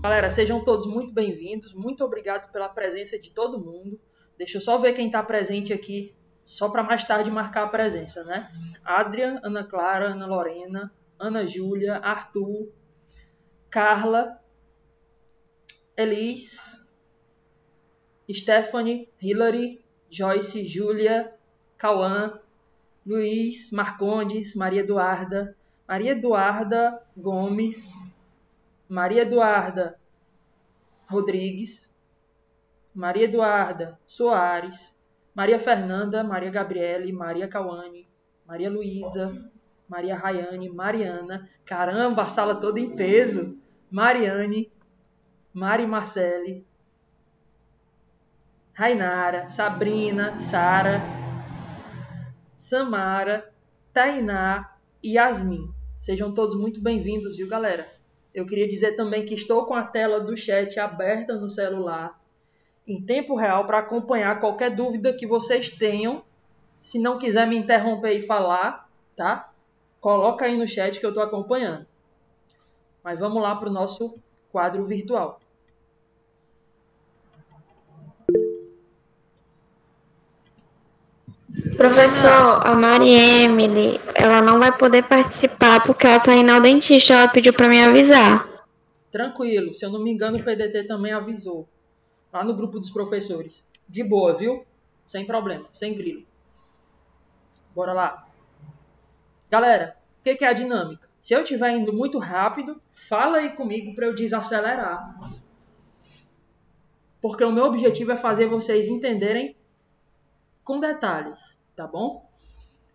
Galera, sejam todos muito bem-vindos. Muito obrigado pela presença de todo mundo. Deixa eu só ver quem está presente aqui, só para mais tarde marcar a presença, né? Adria, Ana Clara, Ana Lorena, Ana Júlia, Arthur, Carla, Elis, Stephanie, Hilary, Joyce, Júlia, Cauã, Luiz, Marcondes, Maria Eduarda Gomes, Maria Eduarda Rodrigues, Maria Eduarda Soares, Maria Fernanda, Maria Gabriele, Maria Cauane, Maria Luísa, Maria Rayane, Mariana, caramba, a sala toda em peso, Mariane, Mari Marcele, Rainara, Sabrina, Sara, Samara, Tainá e Yasmin. Sejam todos muito bem-vindos, viu, galera? Eu queria dizer também que estou com a tela do chat aberta no celular, em tempo real, para acompanhar qualquer dúvida que vocês tenham. Se não quiser me interromper e falar, tá? Coloca aí no chat que eu estou acompanhando. Mas vamos lá para o nosso quadro virtual. Professor, a Mari Emily, ela não vai poder participar porque ela tá indo ao dentista, ela pediu para me avisar. Tranquilo, se eu não me engano o PDT também avisou, lá no grupo dos professores. De boa, viu? Sem problema, sem grilo. Bora lá. Galera, o que é a dinâmica? Se eu estiver indo muito rápido, fala aí comigo para eu desacelerar. Porque o meu objetivo é fazer vocês entenderem com detalhes, tá bom?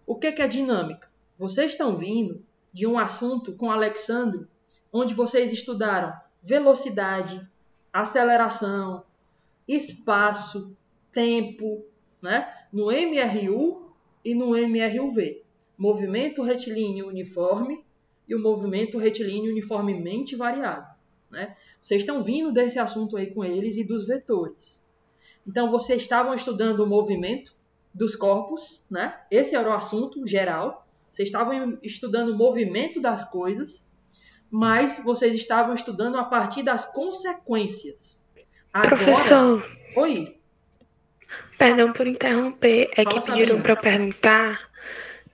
O que é dinâmica? Vocês estão vindo de um assunto com Alexandre, onde vocês estudaram velocidade, aceleração, espaço, tempo, né? No MRU e no MRUV. Movimento retilíneo uniforme e o movimento retilíneo uniformemente variado, né? Vocês estão vindo desse assunto aí com eles e dos vetores. Então, vocês estavam estudando o movimento dos corpos, né? Esse era o assunto geral. Vocês estavam estudando o movimento das coisas, mas vocês estavam estudando a partir das consequências. Agora... Professor. Oi. Perdão por interromper, é Fala, que pediram Sabrina. para eu perguntar.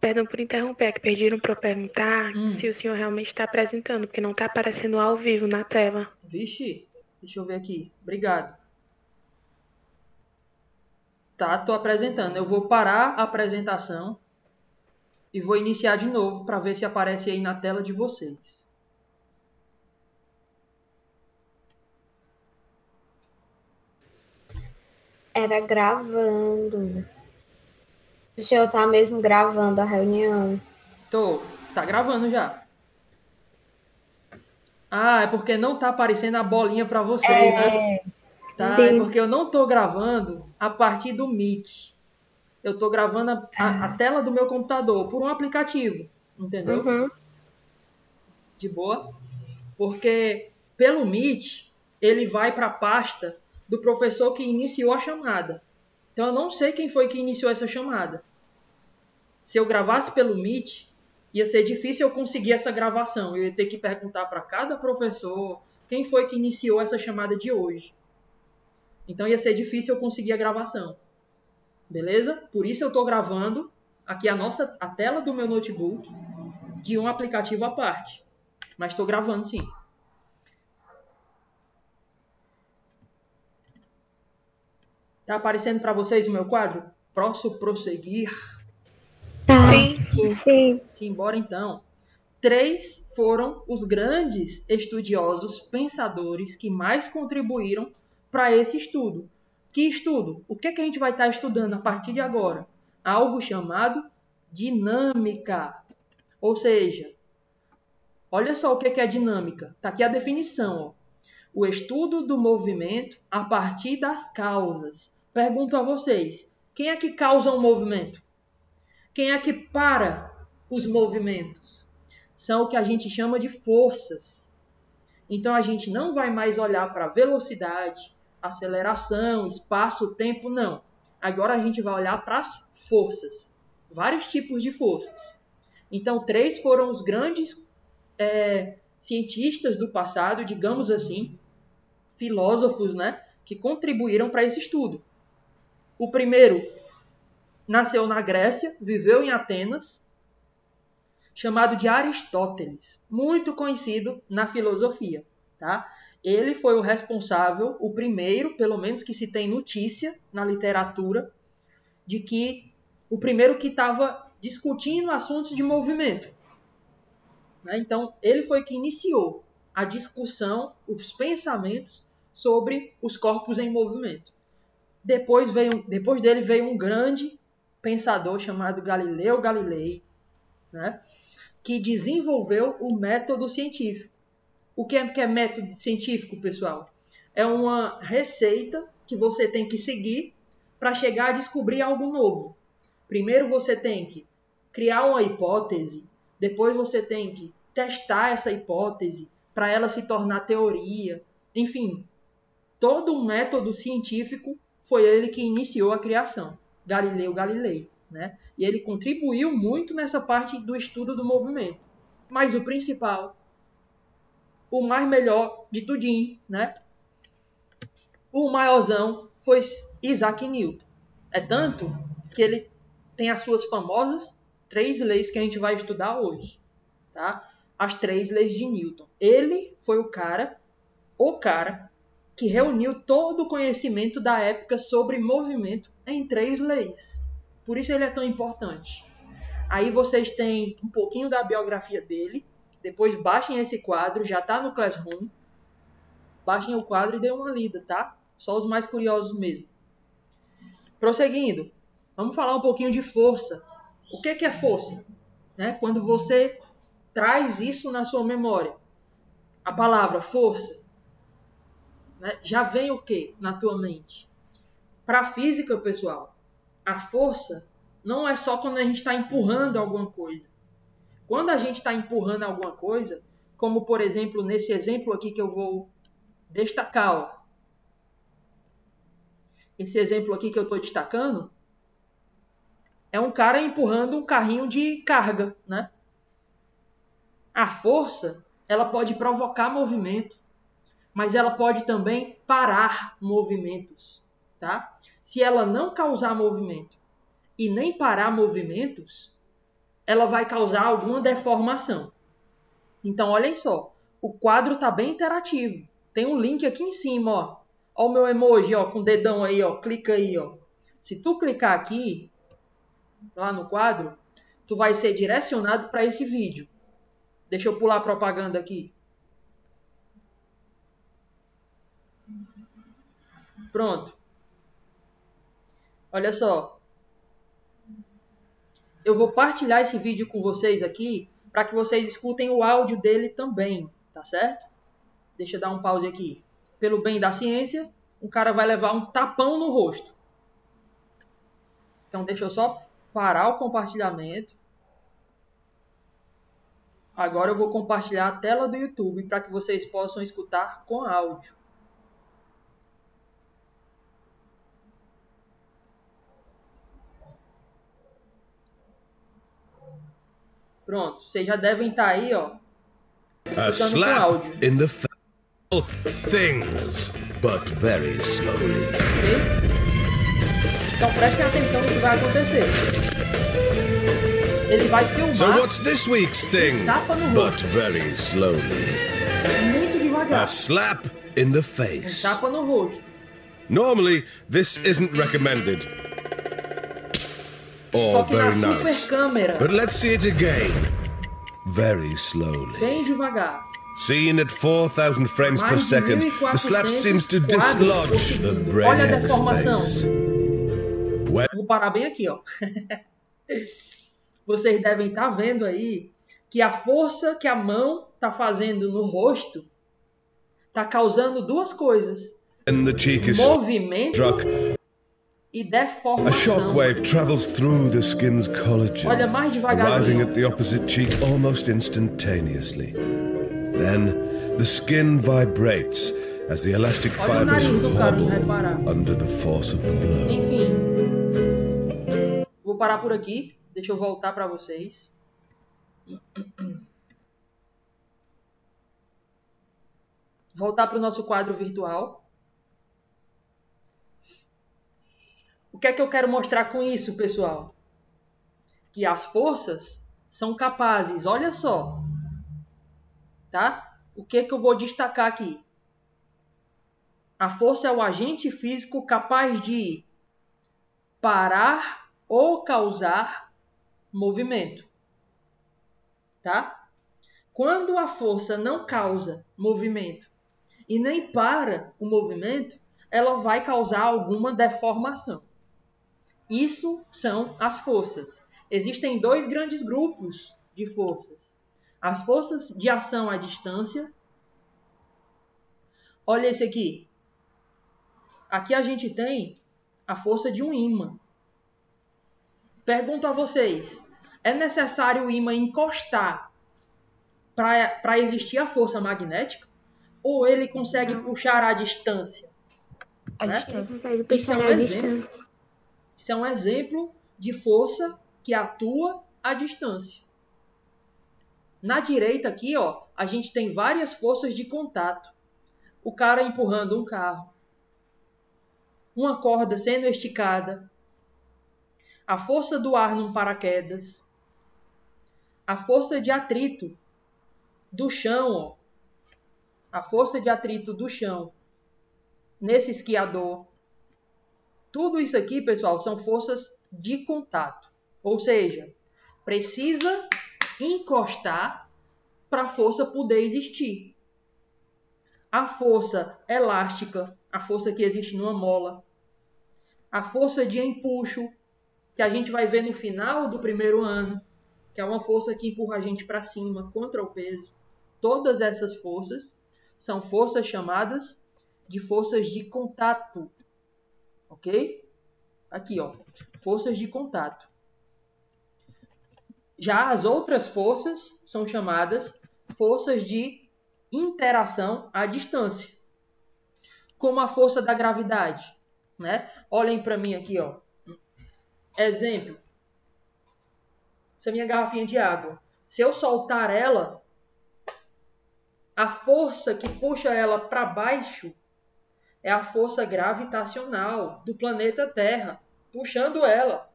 Perdão por interromper, é que pediram para eu perguntar se o senhor realmente está apresentando, porque não está aparecendo ao vivo na tela. Vixe, deixa eu ver aqui. Obrigado. Tá, tô apresentando. Eu vou parar a apresentação e vou iniciar de novo para ver se aparece aí na tela de vocês. Era gravando. O senhor tá mesmo gravando a reunião? Tô. Tá gravando já. Ah, é porque não tá aparecendo a bolinha para vocês, né? Tá, Sim. é porque eu não tô gravando a partir do Meet. Eu tô gravando a tela do meu computador por um aplicativo, entendeu? Uhum. De boa. Porque pelo Meet, ele vai para a pasta do professor que iniciou a chamada. Então eu não sei quem foi que iniciou essa chamada. Se eu gravasse pelo Meet, ia ser difícil eu conseguir essa gravação. Eu ia ter que perguntar para cada professor quem foi que iniciou essa chamada de hoje. Então ia ser difícil eu conseguir a gravação. Beleza? Por isso eu estou gravando aqui a tela do meu notebook de um aplicativo à parte. Mas estou gravando sim. Tá aparecendo para vocês o meu quadro? Posso prosseguir? Sim. Simbora então. 3 foram os grandes estudiosos, pensadores que mais contribuíram para esse estudo. Que estudo? O que a gente vai estar estudando a partir de agora? Algo chamado dinâmica. Ou seja, olha só o que é dinâmica. Está aqui a definição. Ó. O estudo do movimento a partir das causas. Pergunto a vocês, quem é que causa um movimento? Quem é que para os movimentos? São o que a gente chama de forças. Então a gente não vai mais olhar para velocidade, aceleração, espaço, tempo, não. Agora a gente vai olhar para as forças. Vários tipos de forças. Então 3 foram os grandes cientistas do passado, digamos assim, filósofos, né, que contribuíram para esse estudo. O primeiro nasceu na Grécia, viveu em Atenas, chamado de Aristóteles, muito conhecido na filosofia, tá? Ele foi o responsável, o primeiro, pelo menos que se tem notícia na literatura, de que o primeiro que estava discutindo assuntos de movimento. Né? Então, ele foi que iniciou a discussão, os pensamentos sobre os corpos em movimento. Depois dele veio um grande pensador chamado Galileu Galilei, né? Que desenvolveu o método científico. O que é método científico, pessoal? É uma receita que você tem que seguir para chegar a descobrir algo novo. Primeiro você tem que criar uma hipótese, depois você tem que testar essa hipótese para ela se tornar teoria. Enfim, todo um método científico foi ele que iniciou a criação, Galileu Galilei, né? E ele contribuiu muito nessa parte do estudo do movimento. Mas o principal, o mais melhor de tudinho, né? O maiorzão foi Isaac Newton. É tanto que ele tem as suas famosas 3 leis que a gente vai estudar hoje, tá? As 3 leis de Newton. Ele foi o cara que reuniu todo o conhecimento da época sobre movimento em 3 leis. Por isso ele é tão importante. Aí vocês têm um pouquinho da biografia dele. Depois baixem esse quadro, já está no Classroom. Baixem o quadro e dêem uma lida, tá? Só os mais curiosos mesmo. Prosseguindo, vamos falar um pouquinho de força. O que é força? Né? Quando você traz isso na sua memória, a palavra força, né? Já vem o que na tua mente? Para a física, pessoal, a força não é só quando a gente está empurrando alguma coisa. Quando a gente está empurrando alguma coisa, como por exemplo, nesse exemplo aqui que eu vou destacar, ó. Esse exemplo aqui que eu estou destacando é um cara empurrando um carrinho de carga, né? A força, ela pode provocar movimento, mas ela pode também parar movimentos, tá? Se ela não causar movimento e nem parar movimentos, ela vai causar alguma deformação. Então, olhem só, o quadro está bem interativo. Tem um link aqui em cima, ó. Ó o meu emoji, ó, com o dedão aí, ó. Clica aí, ó. Se tu clicar aqui, lá no quadro, tu vai ser direcionado para esse vídeo. Deixa eu pular a propaganda aqui. Pronto. Olha só. Eu vou partilhar esse vídeo com vocês aqui para que vocês escutem o áudio dele também, tá certo? Deixa eu dar um pause aqui. Pelo bem da ciência, um cara vai levar um tapão no rosto. Então deixa eu só parar o compartilhamento. Agora eu vou compartilhar a tela do YouTube para que vocês possam escutar com áudio. Pronto, vocês já devem estar aí, ó, escutando com áudio. In the things, but very slowly. Ok? Então prestem atenção no que vai acontecer. Ele vai filmar. So what's this week's thing? Tapa no But rosto. very slowly. Muito devagar. A slap in the face. Tapa no rosto. Normally, this isn't recommended. Só Or que na very super nice. câmera, But let's see it again. Very slowly. bem devagar. Seen at 4,000 frames per Mais de second, the slap 1400 seems to quadros por dislodge the segundo. Olha a brainiac's deformação. face. Vou parar bem aqui, ó. Vocês devem estar vendo aí que a força que a mão está fazendo no rosto está causando 2 coisas. And the cheek is Movimento struck. e A deformação. shockwave travels through the skin's collagen, Olha mais arriving devagarzinho. at the opposite cheek almost instantaneously. Then, the skin vibrates as the elastic Olha o fibers nariz do cara, não wobble reparar. under the force of the blow. Enfim. Vou parar por aqui. Deixa eu voltar para vocês. voltar para o nosso quadro virtual. O que é que eu quero mostrar com isso, pessoal? Que as forças são capazes, olha só, tá? O que é que eu vou destacar aqui? A força é o agente físico capaz de parar ou causar movimento, tá? Quando a força não causa movimento e nem para o movimento, ela vai causar alguma deformação. Isso são as forças. Existem dois grandes grupos de forças. As forças de ação à distância. Olha esse aqui. Aqui a gente tem a força de um ímã. Pergunto a vocês, é necessário o ímã encostar para existir a força magnética? Ou ele consegue puxar à distância? A né? distância. Isso é um exemplo. Isso é um exemplo de força que atua à distância. Na direita aqui, ó, a gente tem várias forças de contato. O cara empurrando um carro. Uma corda sendo esticada. A força do ar num paraquedas. A força de atrito do chão, ó. A força de atrito do chão nesse esquiador. Tudo isso aqui, pessoal, são forças de contato. Ou seja, precisa encostar para a força poder existir. A força elástica, a força que existe numa mola. A força de empuxo, que a gente vai ver no final do primeiro ano, que é uma força que empurra a gente para cima contra o peso. Todas essas forças são forças chamadas de forças de contato. Ok? Aqui, ó. Forças de contato. Já as outras forças são chamadas forças de interação à distância. Como a força da gravidade, né? Olhem para mim aqui, ó. Exemplo. Essa minha garrafinha de água. Se eu soltar ela, a força que puxa ela para baixo é a força gravitacional do planeta Terra, puxando ela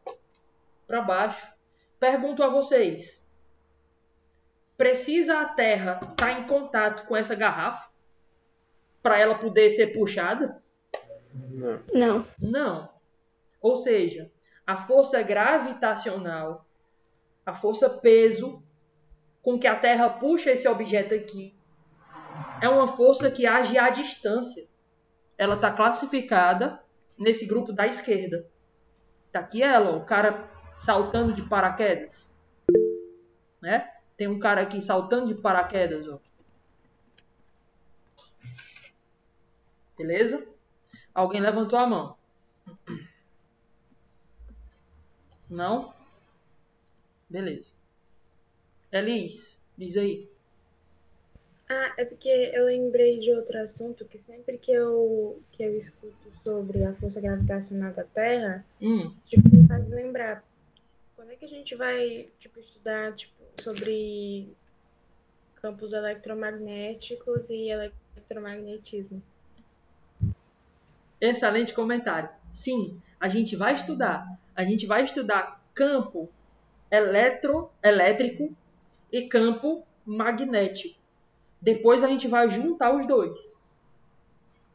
para baixo. Pergunto a vocês, precisa a Terra estar em contato com essa garrafa para ela poder ser puxada? Não. Não. Ou seja, a força gravitacional, a força peso com que a Terra puxa esse objeto aqui, é uma força que age à distância. Ela está classificada nesse grupo da esquerda. Tá aqui ela, o cara saltando de paraquedas. Né? Tem um cara aqui saltando de paraquedas. Ó. Beleza? Alguém levantou a mão? Não? Beleza. Elis, diz aí. É porque eu lembrei de outro assunto que sempre que eu escuto sobre a força gravitacional da Terra, me faz lembrar. Quando é que a gente vai estudar sobre campos eletromagnéticos e eletromagnetismo? Excelente comentário. Sim, a gente vai estudar. A gente vai estudar campo elétrico e campo magnético. Depois a gente vai juntar os dois.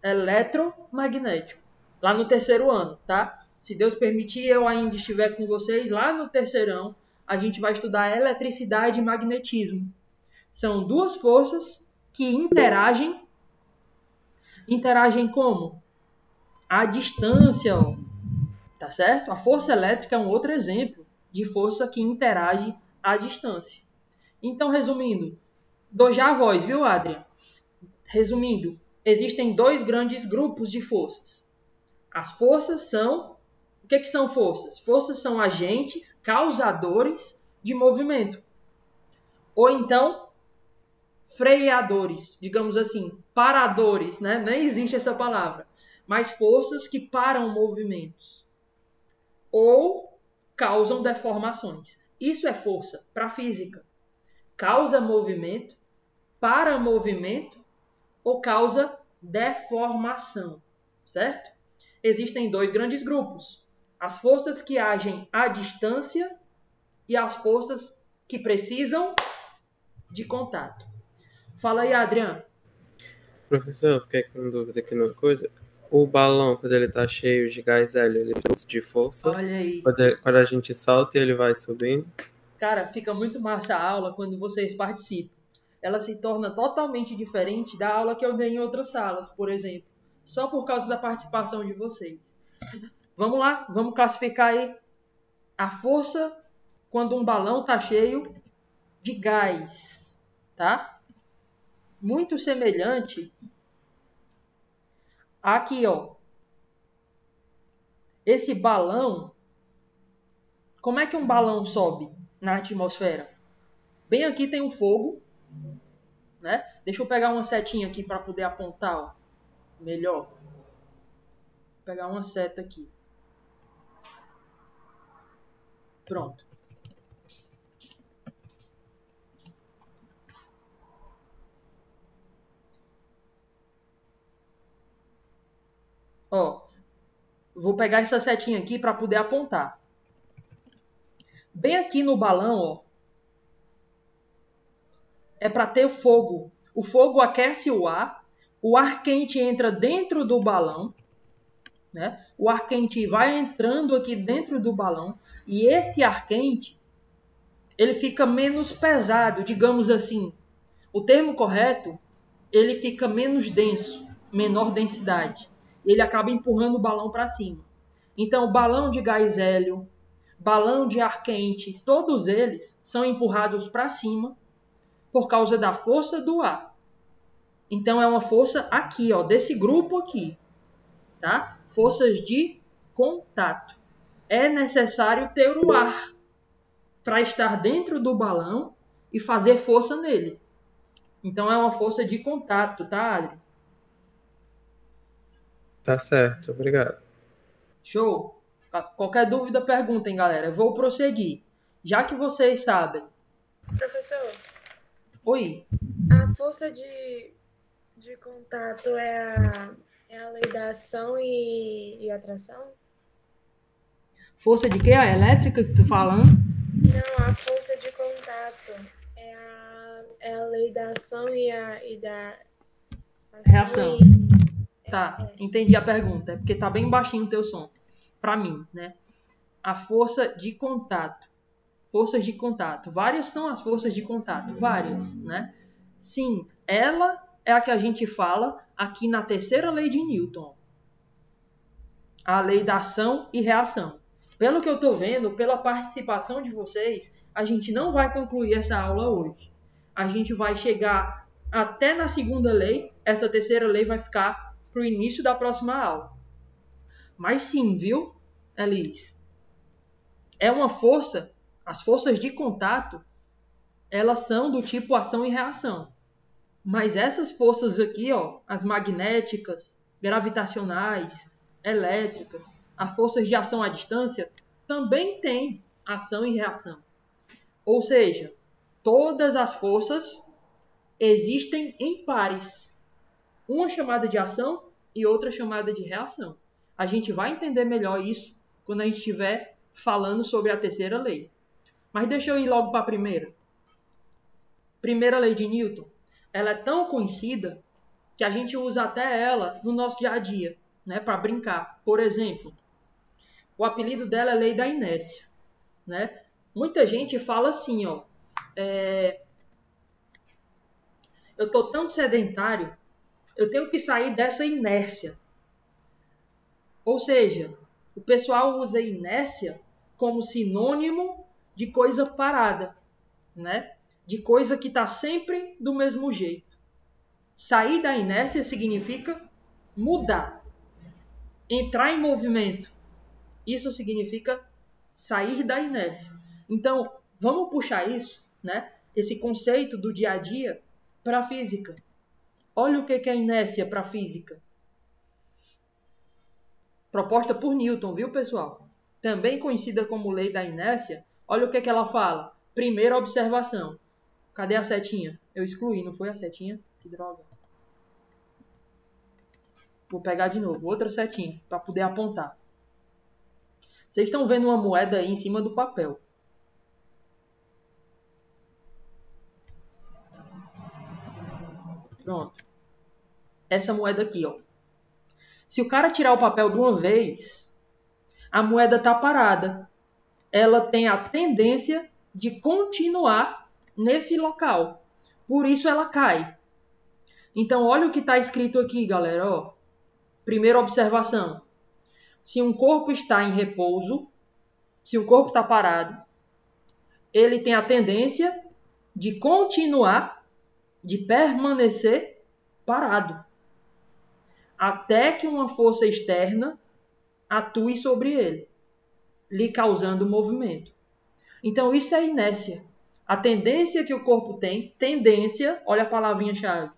Eletromagnético. Lá no terceiro ano, tá? Se Deus permitir, eu ainda estiver com vocês lá no terceirão, a gente vai estudar eletricidade e magnetismo. São duas forças que interagem. Interagem como? À distância, ó. Tá certo? A força elétrica é um outro exemplo de força que interage à distância. Então, resumindo, dou já a voz, viu, Adrian? Resumindo, existem dois grandes grupos de forças. As forças são... O que são forças? Forças são agentes causadores de movimento. Ou então, freadores, digamos assim, paradores, né? Nem existe essa palavra. Mas forças que param movimentos. Ou causam deformações. Isso é força para a física. Causa movimento, para movimento ou causa deformação, certo? Existem dois grandes grupos: as forças que agem à distância e as forças que precisam de contato. Fala aí, Adriano. Professor, eu fiquei com dúvida aqui numa coisa. O balão, quando ele tá cheio de gás hélio, ele produz de força. Olha aí. Quando a gente salta, ele vai subindo. Cara, fica muito massa a aula quando vocês participam. Ela se torna totalmente diferente da aula que eu dei em outras salas, por exemplo. Só por causa da participação de vocês. Vamos lá, vamos classificar aí a força quando um balão está cheio de gás, tá? Muito semelhante aqui, ó. Esse balão, como é que um balão sobe na atmosfera? Bem aqui tem um fogo, né? Deixa eu pegar uma setinha aqui para poder apontar, ó, melhor. Vou pegar uma seta aqui. Pronto. Ó, vou pegar essa setinha aqui para poder apontar. Bem aqui no balão, ó, é para ter fogo. O fogo aquece o ar quente entra dentro do balão, né? O ar quente vai entrando aqui dentro do balão e esse ar quente, ele fica menos pesado, digamos assim. O termo correto, ele fica menos denso, menor densidade. Ele acaba empurrando o balão para cima. Então, balão de gás hélio, balão de ar quente, todos eles são empurrados para cima por causa da força do ar. Então, é uma força aqui, ó, desse grupo aqui, tá? Forças de contato. É necessário ter o ar para estar dentro do balão e fazer força nele. Então, é uma força de contato, tá, Adri? Tá certo, obrigado. Show! Qualquer dúvida, perguntem, galera. Eu vou prosseguir. Já que vocês sabem... Professor? Oi? A força de contato é a lei da ação e atração? Força de quê? A elétrica que tu falando? Não, a força de contato é a lei da ação e da reação. Tá, entendi a pergunta. É porque tá bem baixinho o teu som. Pra mim, né? A força de contato. Forças de contato. Várias são as forças de contato. Várias, né? Sim, ela é a que a gente fala aqui na terceira lei de Newton. A lei da ação e reação. Pelo que eu tô vendo, pela participação de vocês, a gente não vai concluir essa aula hoje. A gente vai chegar até na segunda lei. Essa terceira lei vai ficar pro início da próxima aula. Mas sim, viu, Elis? É uma força, as forças de contato, elas são do tipo ação e reação. Mas essas forças aqui, ó, as magnéticas, gravitacionais, elétricas, as forças de ação à distância, também têm ação e reação. Ou seja, todas as forças existem em pares. Uma chamada de ação e outra chamada de reação. A gente vai entender melhor isso quando a gente estiver falando sobre a terceira lei. Mas deixa eu ir logo para a primeira. Primeira lei de Newton. Ela é tão conhecida que a gente usa até ela no nosso dia a dia, né, para brincar. Por exemplo, o apelido dela é lei da inércia, né? Muita gente fala assim, ó, eu tô tão sedentário, eu tenho que sair dessa inércia. Ou seja, o pessoal usa inércia como sinônimo de coisa parada, né? De coisa que está sempre do mesmo jeito. Sair da inércia significa mudar, entrar em movimento. Isso significa sair da inércia. Então, vamos puxar isso, né? Esse conceito do dia a dia para a física. Olha o que é inércia para a física. Proposta por Newton, viu, pessoal? Também conhecida como lei da inércia. Olha o que ela fala. Primeira observação. Cadê a setinha? Eu excluí, não foi a setinha? Que droga. Vou pegar de novo, outra setinha, para poder apontar. Vocês estão vendo uma moeda aí em cima do papel. Pronto. Essa moeda aqui, ó. Se o cara tirar o papel de uma vez, a moeda está parada. Ela tem a tendência de continuar nesse local. Por isso ela cai. Então, olha o que está escrito aqui, galera. Ó. Primeira observação. Se um corpo está em repouso, se o corpo está parado, ele tem a tendência de continuar, de permanecer parado, até que uma força externa atue sobre ele, lhe causando movimento. Então, isso é inércia. A tendência que o corpo tem, tendência, olha a palavrinha-chave,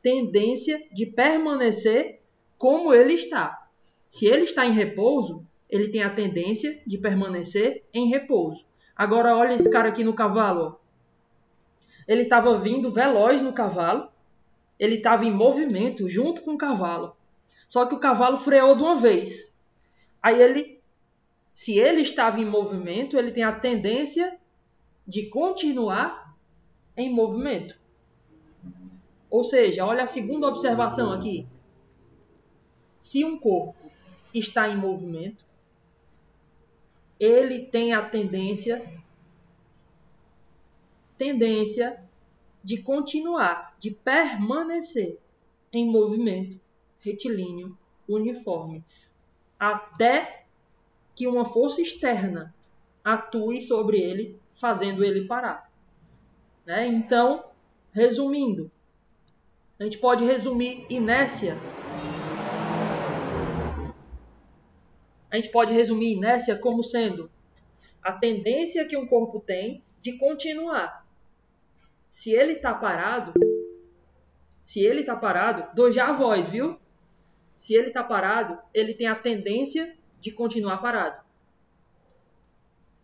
tendência de permanecer como ele está. Se ele está em repouso, ele tem a tendência de permanecer em repouso. Agora, olha esse cara aqui no cavalo. Ó. Ele estava vindo veloz no cavalo, ele estava em movimento junto com o cavalo. Só que o cavalo freou de uma vez. Aí se ele estava em movimento, ele tem a tendência de continuar em movimento. Ou seja, olha a segunda observação aqui. Se um corpo está em movimento, ele tem a tendência de continuar, de permanecer em movimento retilíneo uniforme, até que uma força externa atue sobre ele, fazendo ele parar. Né? Então, resumindo, a gente pode resumir inércia. A gente pode resumir inércia como sendo a tendência que um corpo tem de continuar. Se ele está parado, dou já a voz, viu? Se ele está parado, ele tem a tendência de continuar parado.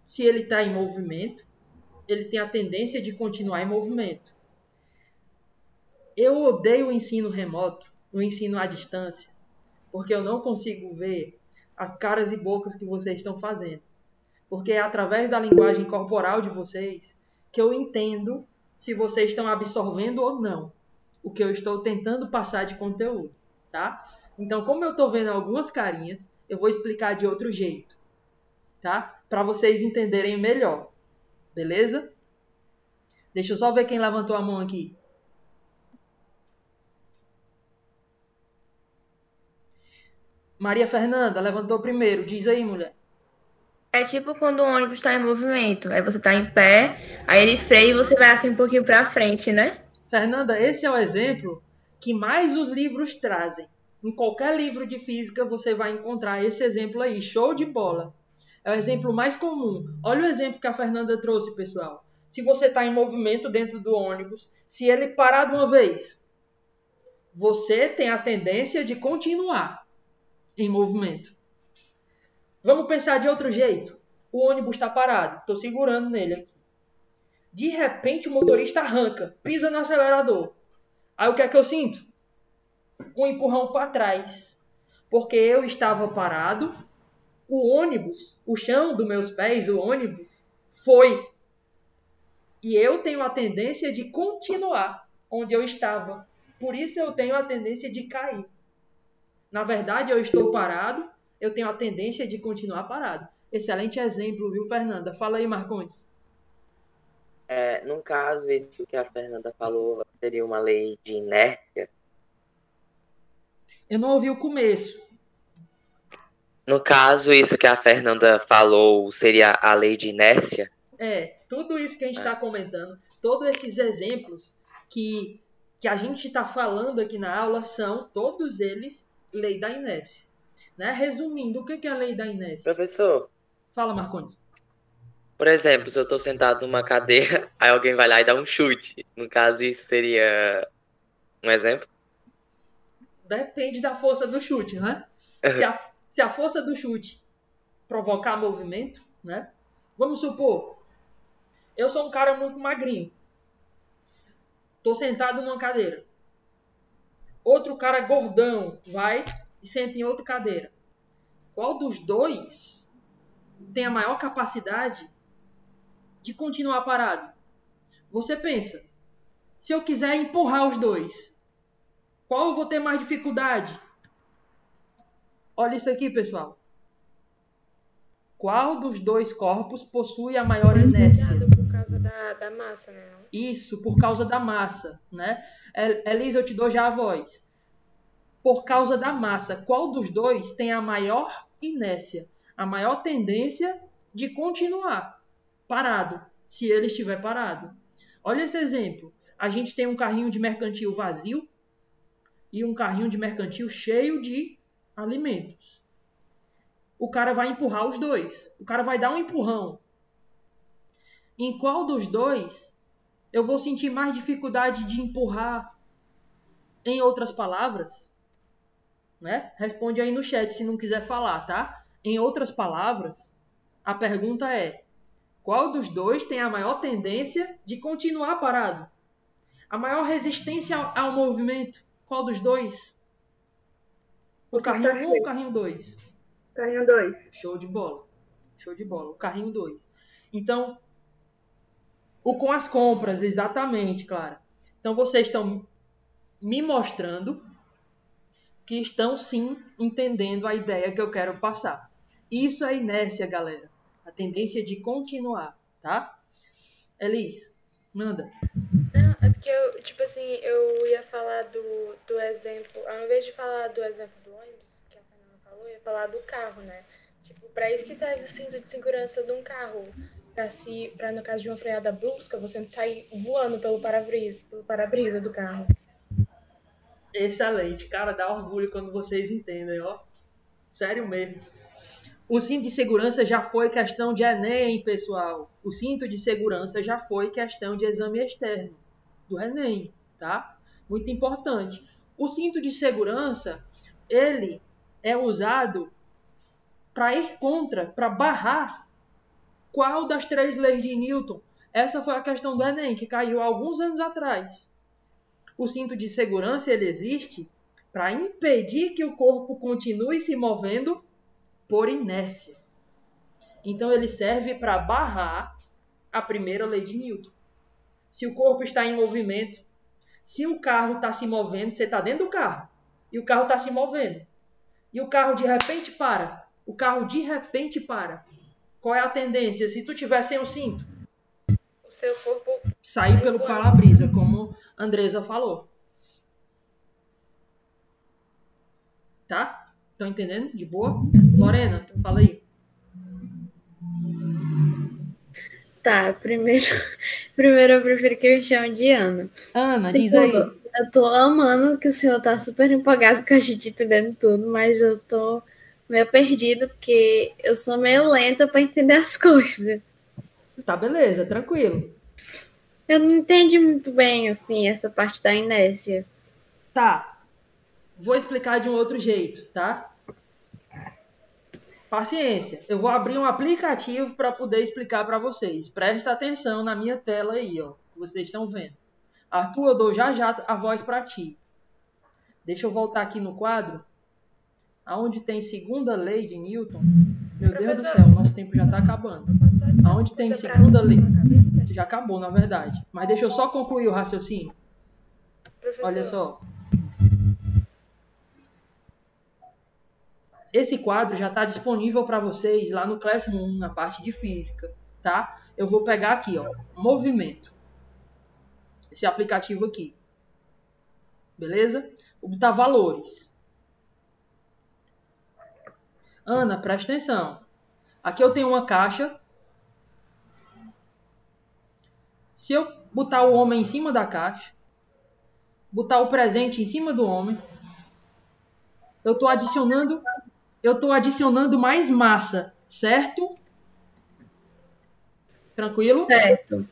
Se ele está em movimento, ele tem a tendência de continuar em movimento. Eu odeio o ensino remoto, o ensino à distância, porque eu não consigo ver as caras e bocas que vocês estão fazendo. Porque é através da linguagem corporal de vocês que eu entendo se vocês estão absorvendo ou não o que eu estou tentando passar de conteúdo, tá? Então, como eu estou vendo algumas carinhas, eu vou explicar de outro jeito, tá? Para vocês entenderem melhor, beleza? Deixa eu só ver quem levantou a mão aqui. Maria Fernanda levantou primeiro. Diz aí, mulher. É tipo quando o ônibus está em movimento. Aí você está em pé, aí ele freia e você vai assim um pouquinho para frente, né? Fernanda, esse é o exemplo que mais os livros trazem. Em qualquer livro de física você vai encontrar esse exemplo aí. Show de bola. É o exemplo mais comum. Olha o exemplo que a Fernanda trouxe, pessoal. Se você está em movimento dentro do ônibus, se ele parar de uma vez, você tem a tendência de continuar em movimento. Vamos pensar de outro jeito. O ônibus está parado. Estou segurando nele aqui. De repente o motorista arranca, pisa no acelerador. Aí o que é que eu sinto? Um empurrão para trás. Porque eu estava parado, o ônibus, o chão dos meus pés, o ônibus, foi. E eu tenho a tendência de continuar onde eu estava. Por isso eu tenho a tendência de cair. Na verdade, eu estou parado, eu tenho a tendência de continuar parado. Excelente exemplo, viu, Fernanda? Fala aí, Marcondes. No caso, isso que a Fernanda falou seria uma lei de inércia? Eu não ouvi o começo. No caso, isso que a Fernanda falou seria a lei de inércia? Tudo isso que a gente está comentando, todos esses exemplos que a gente está falando aqui na aula são, todos eles, lei da inércia. Né? Resumindo, o que é a lei da inércia? Professor. Fala, Marcondes. Por exemplo, se eu estou sentado numa cadeira, aí alguém vai lá e dá um chute. No caso, isso seria um exemplo? Depende da força do chute, né? Se a força do chute provocar movimento, né? Vamos supor, eu sou um cara muito magrinho. Estou sentado numa cadeira. Outro cara gordão vai e senta em outra cadeira. Qual dos dois tem a maior capacidade de continuar parado? Você pensa, se eu quiser empurrar os dois, qual eu vou ter mais dificuldade? Olha isso aqui, pessoal. Qual dos dois corpos possui a maior inércia? Por causa da massa, né? Isso, por causa da massa, né? Elisa, eu te dou já a voz. Por causa da massa, qual dos dois tem a maior inércia? A maior tendência de continuar parado, se ele estiver parado. Olha esse exemplo. A gente tem um carrinho de mercantil vazio e um carrinho de mercantil cheio de alimentos. O cara vai empurrar os dois. O cara vai dar um empurrão. Em qual dos dois eu vou sentir mais dificuldade de empurrar? Em outras palavras, né? Responde aí no chat se não quiser falar, tá? Em outras palavras, a pergunta é: qual dos dois tem a maior tendência de continuar parado? A maior resistência ao movimento? Qual dos dois? O carrinho 1 ou o carrinho 2? Carrinho 2. Show de bola. Show de bola. O carrinho 2. Então, o com as compras, exatamente, Clara. Então, vocês estão me mostrando que estão, sim, entendendo a ideia que eu quero passar. Isso é inércia, galera. A tendência de continuar, tá? Elis, manda. Não, é porque eu, tipo assim, eu ia falar do exemplo, ao invés de falar do exemplo do ônibus, que a Fernanda falou, eu ia falar do carro, né? Tipo, pra isso que serve o cinto de segurança de um carro. Pra no caso de uma freada brusca, você não sair voando pelo para-brisa do carro. Excelente, cara, dá orgulho quando vocês entendem, ó. Sério mesmo. O cinto de segurança já foi questão de Enem, pessoal. O cinto de segurança já foi questão de exame externo do Enem, tá? Muito importante. O cinto de segurança, ele é usado para ir contra, para barrar qual das 3 leis de Newton. Essa foi a questão do Enem, que caiu há alguns anos atrás. O cinto de segurança, ele existe para impedir que o corpo continue se movendo por inércia. Então, ele serve para barrar a primeira lei de Newton. Se o corpo está em movimento, se o carro está se movendo, você está dentro do carro, e o carro está se movendo, e o carro de repente para, o carro de repente para. Qual é a tendência? Se tu tiver sem o cinto, o seu corpo sair pelo para-brisa, como a Andresa falou. Tá? Estão entendendo? De boa? Lorena, fala aí. Tá, primeiro eu prefiro que me chamem de Ana. Ana, Segundo, diz aí. Eu tô amando que o senhor tá super empolgado com a gente entendendo tudo, mas eu tô meio perdida porque eu sou meio lenta pra entender as coisas. Tá, beleza, tranquilo. Eu não entendi muito bem, assim, essa parte da inércia. Tá. Vou explicar de um outro jeito, tá? Paciência. Eu vou abrir um aplicativo para poder explicar para vocês. Presta atenção na minha tela aí, ó, que vocês estão vendo. Arthur, eu dou já a voz para ti. Deixa eu voltar aqui no quadro. Aonde tem segunda lei de Newton. Meu Deus do céu, nosso tempo já está acabando. Aonde tem segunda lei... Já acabou, na verdade. Mas deixa eu só concluir o raciocínio. Olha só. Esse quadro já está disponível para vocês lá no Classroom, na parte de física, tá? Eu vou pegar aqui, ó, movimento. Esse aplicativo aqui. Beleza? Vou botar valores. Ana, presta atenção. Aqui eu tenho uma caixa. Se eu botar o homem em cima da caixa, botar o presente em cima do homem, eu estou adicionando mais massa, certo? Tranquilo? Certo.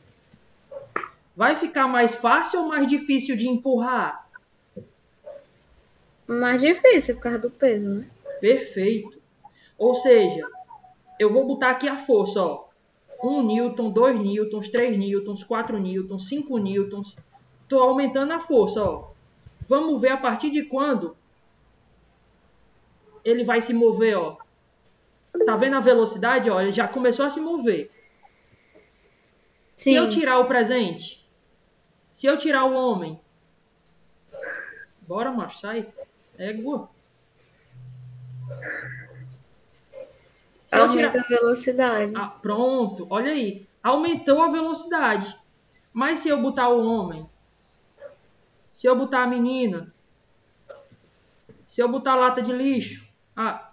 Vai ficar mais fácil ou mais difícil de empurrar? Mais difícil por causa do peso, né? Perfeito. Ou seja, eu vou botar aqui a força, ó. 1 newton, 2 newtons, 3 newtons, 4 newtons, 5 newtons. Estou aumentando a força, ó. Vamos ver a partir de quando ele vai se mover, ó. Tá vendo a velocidade? Ó, ele já começou a se mover. Sim. Se eu tirar o presente, se eu tirar o homem, bora, macho, sai. Égua. Aumenta a velocidade. Ah, pronto, olha aí. Aumentou a velocidade. Mas se eu botar o homem, se eu botar a menina, se eu botar a lata de lixo,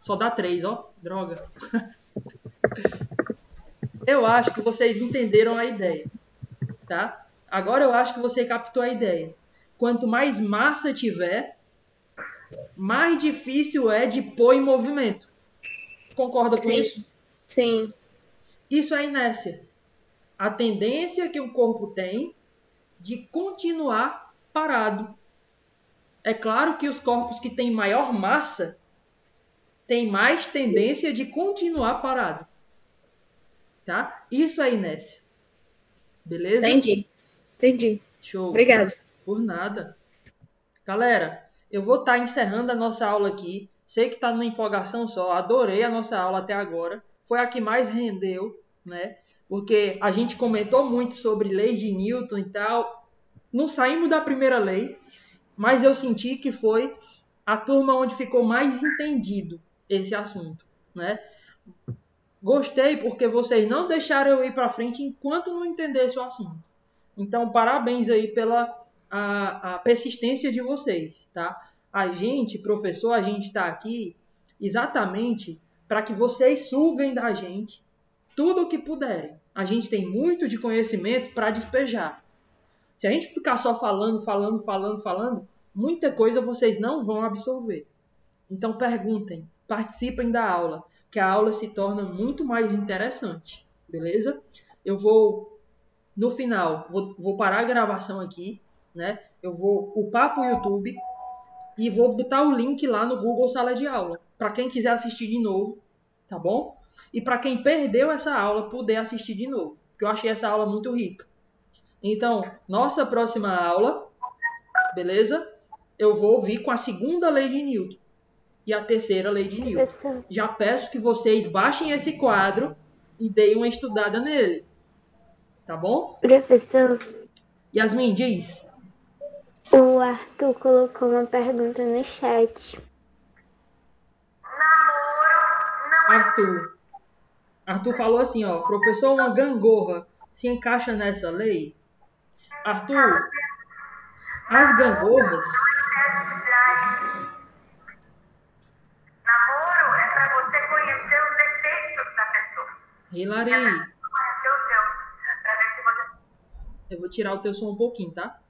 só dá 3, ó. Droga. Eu acho que vocês entenderam a ideia, tá? Agora eu acho que você captou a ideia. Quanto mais massa tiver, mais difícil é de pôr em movimento. Concorda com isso? Sim. Isso é inércia. A tendência que o corpo tem de continuar parado. É claro que os corpos que têm maior massa têm mais tendência de continuar parado. Tá? Isso é inércia. Beleza? Entendi. Show. Obrigada. Por nada. Galera, eu vou estar encerrando a nossa aula aqui. Sei que está numa empolgação só. Adorei a nossa aula até agora. Foi a que mais rendeu, né? Porque a gente comentou muito sobre lei de Newton e tal. Não saímos da primeira lei, mas eu senti que foi a turma onde ficou mais entendido esse assunto, né? Gostei porque vocês não deixaram eu ir para frente enquanto não entendesse o assunto. Então, parabéns aí pela a persistência de vocês, tá? A gente, professor, a gente está aqui exatamente para que vocês suguem da gente tudo o que puderem. A gente tem muito de conhecimento para despejar. Se a gente ficar só falando, muita coisa vocês não vão absorver. Então perguntem, participem da aula, que a aula se torna muito mais interessante, beleza? Eu vou, no final, vou parar a gravação aqui, né? Eu vou upar para o YouTube e vou botar o link lá no Google Sala de Aula, para quem quiser assistir de novo, tá bom? E para quem perdeu essa aula, poder assistir de novo, porque eu achei essa aula muito rica. Então, nossa próxima aula, beleza? Eu vou vir com a segunda lei de Newton e a terceira lei de Newton. Já peço que vocês baixem esse quadro e deem uma estudada nele. Tá bom? Professor. Yasmin, diz. O Arthur colocou uma pergunta no chat. Arthur falou assim, ó. Professor, uma gangorra se encaixa nessa lei? Arthur, as gangorras... Namoro é pra você conhecer os defeitos da pessoa. Hilary, Conhecer os seus, pra ver se você eu vou tirar o teu som um pouquinho, tá?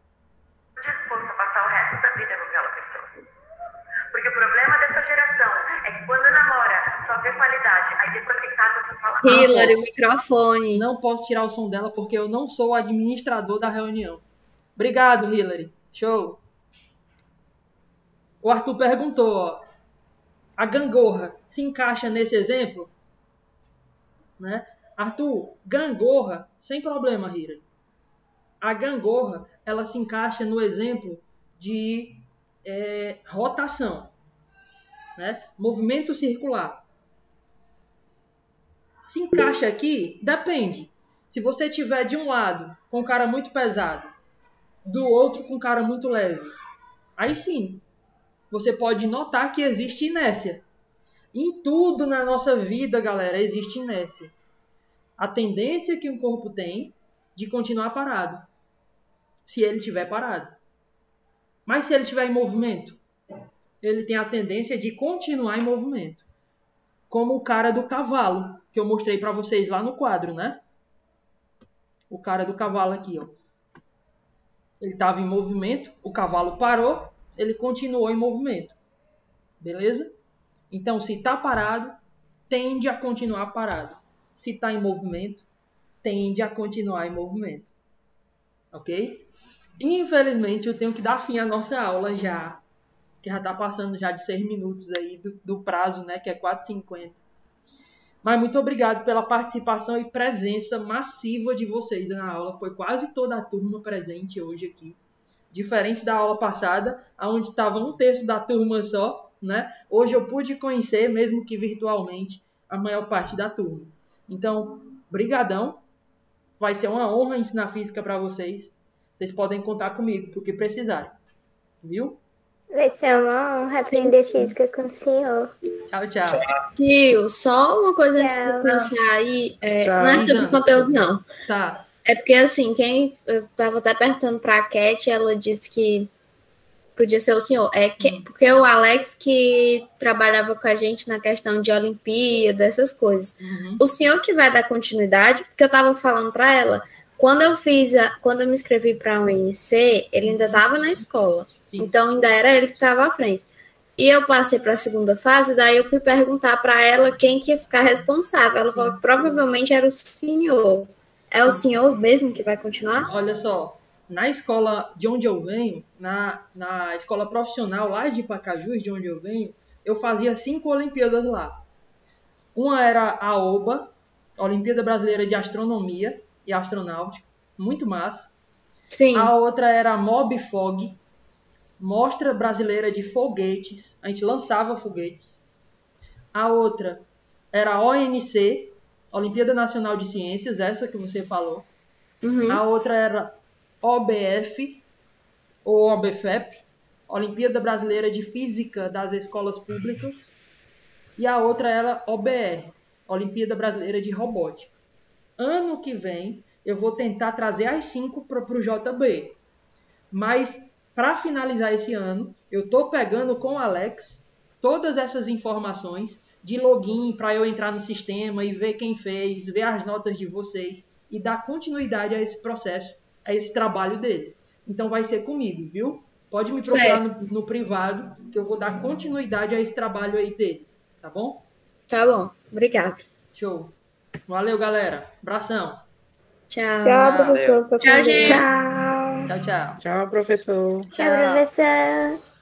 está disposto a passar o resto da vida com aquela pessoa. Porque o problema dessa geração é que quando namora, só vê qualidade. Aí depois que casa, você fala... Hilary, o microfone. Não posso tirar o som dela porque eu não sou o administrador da reunião. Obrigado, Hilary. Show. O Arthur perguntou, ó. A gangorra se encaixa nesse exemplo? Né? Arthur, gangorra, sem problema, Hilary. A gangorra, ela se encaixa no exemplo de rotação. Né? Movimento circular. Se encaixa aqui, depende. Se você tiver de um lado com um cara muito pesado, do outro com um cara muito leve, aí sim, você pode notar que existe inércia. Em tudo na nossa vida, galera, existe inércia. A tendência que um corpo tem de continuar parado, se ele estiver parado. Mas se ele estiver em movimento, ele tem a tendência de continuar em movimento. Como o cara do cavalo, que eu mostrei para vocês lá no quadro, né? O cara do cavalo aqui, ó. Ele estava em movimento, o cavalo parou, ele continuou em movimento. Beleza? Então, se está parado, tende a continuar parado. Se está em movimento, tende a continuar em movimento. Ok? Infelizmente, eu tenho que dar fim à nossa aula já. Que já está passando já de 6 minutos aí do prazo, né? Que é 4h50. Mas muito obrigado pela participação e presença massiva de vocês na aula. Foi quase toda a turma presente hoje aqui. Diferente da aula passada, onde estava 1/3 da turma só. né? Hoje eu pude conhecer, mesmo que virtualmente, a maior parte da turma. Então, brigadão. Vai ser uma honra ensinar física para vocês. Vocês podem contar comigo, porque precisarem. Viu? Vai ser uma honra aprender física com o senhor. Tchau, tchau. Tio, só uma coisa antes de começar aí. Não é sobre conteúdo, não. Tá. É porque, assim, eu tava até perguntando pra Cat, ela disse que podia ser o senhor. Porque o Alex que trabalhava com a gente na questão de Olimpíada, essas coisas. O senhor que vai dar continuidade, porque eu tava falando pra ela, quando eu me inscrevi pra UNC, ele ainda tava na escola. Sim. Então ainda era ele que estava à frente. E eu passei para a segunda fase, daí eu fui perguntar para ela quem que ia ficar responsável. Ela falou que provavelmente era o senhor. É o senhor mesmo que vai continuar? Olha só, na escola de onde eu venho, na escola profissional lá de Pacajus, de onde eu venho, eu fazia 5 Olimpíadas lá. Uma era a OBA, Olimpíada Brasileira de Astronomia e Astronáutica, muito massa. Sim. A outra era a MobFog, Mostra Brasileira de Foguetes, a gente lançava foguetes. A outra era a ONC, Olimpíada Nacional de Ciências, essa que você falou. A outra era OBF, ou OBFEP, Olimpíada Brasileira de Física das Escolas Públicas. E a outra era OBR, Olimpíada Brasileira de Robótica. Ano que vem, eu vou tentar trazer as 5 para o JB. Mas, para finalizar esse ano, eu estou pegando com o Alex todas essas informações de login para eu entrar no sistema e ver quem fez, ver as notas de vocês e dar continuidade a esse processo, a esse trabalho dele. Então vai ser comigo, viu? Pode me procurar no privado que eu vou dar continuidade a esse trabalho aí dele, tá bom? Tá bom, obrigado. Show. Valeu, galera. Abração. Tchau. Tchau, professor. Tchau, gente. Tchau. Tchau, tchau. Tchau, professor. Tchau, professor.